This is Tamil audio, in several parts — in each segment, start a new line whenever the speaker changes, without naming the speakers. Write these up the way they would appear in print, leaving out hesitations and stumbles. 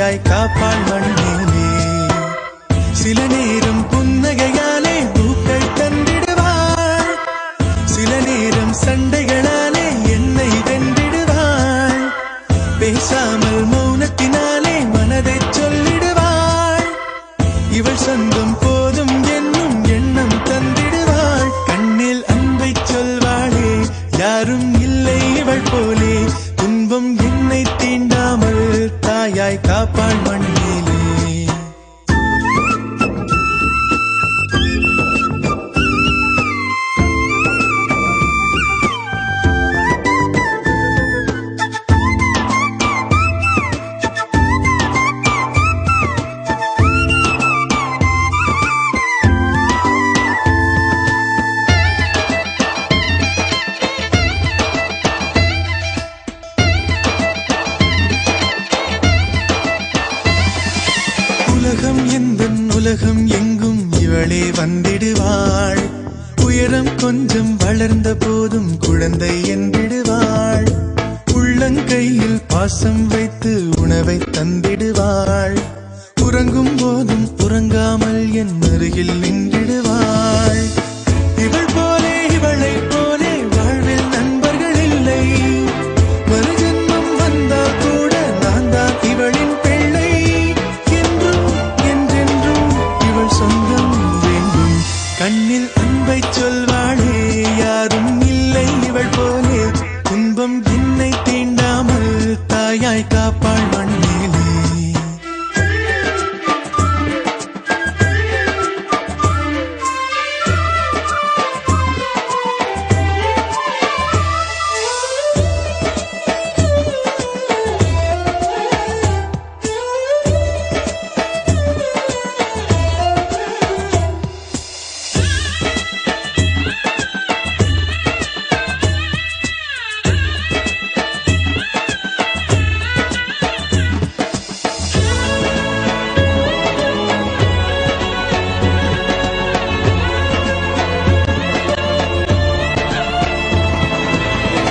தாயாய் காப்பாள் மண்ணிலே. சில நேரம் புன்னகையாலே பூக்கள் தந்திடுவாள், சில நேரம் சண்டைகளாலே என்னை வென்றிடுவாள். பேசாமல் மௌனத்தினாலே மனதை சொல்லிடுவாள். இவள் சொந்தம் போதும் என்னும் எண்ணம் தந்திடுவாள். கண்ணில் அன்பை சொல்வாளே, யாரும் இல்லை இவள் போலே. துன்பம் என்னை தீண்டாமல் தாயாய் காப்பாள் மண்ணிலே. உலகம் எந்தன் உலகம் எங்கும் இவளே வந்திடுவாள். உயரம் கொஞ்சம் வளர்ந்த போதும் குழந்தை என்றிடுவாள். உள்ளங்கையில் பாசம் வைத்து உணவை தந்திடுவாள். உறங்கும் போதும் உறங்காமல் என் அருகில் நின்றிடுவாள். இவள் போலே இவளை போலே வாழ்வில் நண்பர்கள் இல்லை. மறுஜன்மம் வந்தால் கூட நான் தான் இவளின் பிள்ளை. சொந்தம் வேண்டும். கண்ணில் அன்பை சொல்வாளே, யாரும் இல்லை இவள் போலே. துன்பம் என்னை தீண்டாமல் தாயாய் காப்பாள் மண்ணிலே.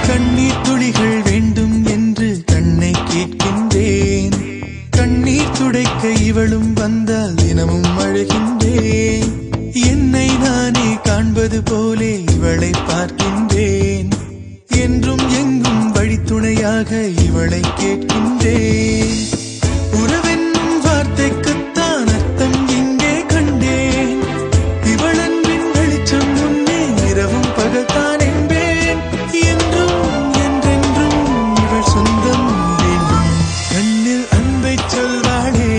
கண்ணீர் துளிகள் வேண்டும் என்று கண்ணை கேட்கின்றேன். கண்ணீர் துடைக்க இவளும் வந்தால் தினமும் அழுகின்றேன். என்னை நானே காண்பது போலே இவளை பார்க்கின்றேன். என்றும் எங்கும் வழித்துணையாக இவளை கேட்கின்றேன். உறவென்னும் வார்த்தைக்குத்தான் அர்த்தம் இங்கே கண்டேன். இவளன்பின் வெளிச்சம் முன்னே இரவும் பகல்தான் என்பேன். சொந்தம் வேண்டும். கண்ணில் அன்பை சொல்வாளே,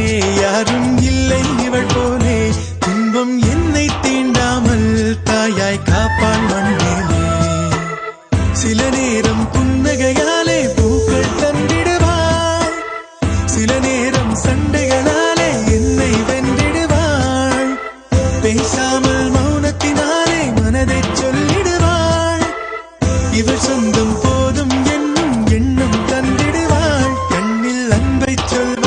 யாரும் இல்லை இவள் போலே. துன்பம் என்னை தீண்டாமல் தாயாய் காப்பாள் மண்ணிலே. சில நேரம் புன்னகையாலே பூக்கள் தந்திடுவாள், சில நேரம் சண்டைகளாலே என்னை வென்றிடுவாள். பேசாமல் மௌனத்தினாலே மனதை சொல்லிடுவாள். இவள் சொந்தம் போதும் என்னும் எண்ணம் தந்திடுவாள். கண்ணில் அன்பை சொல்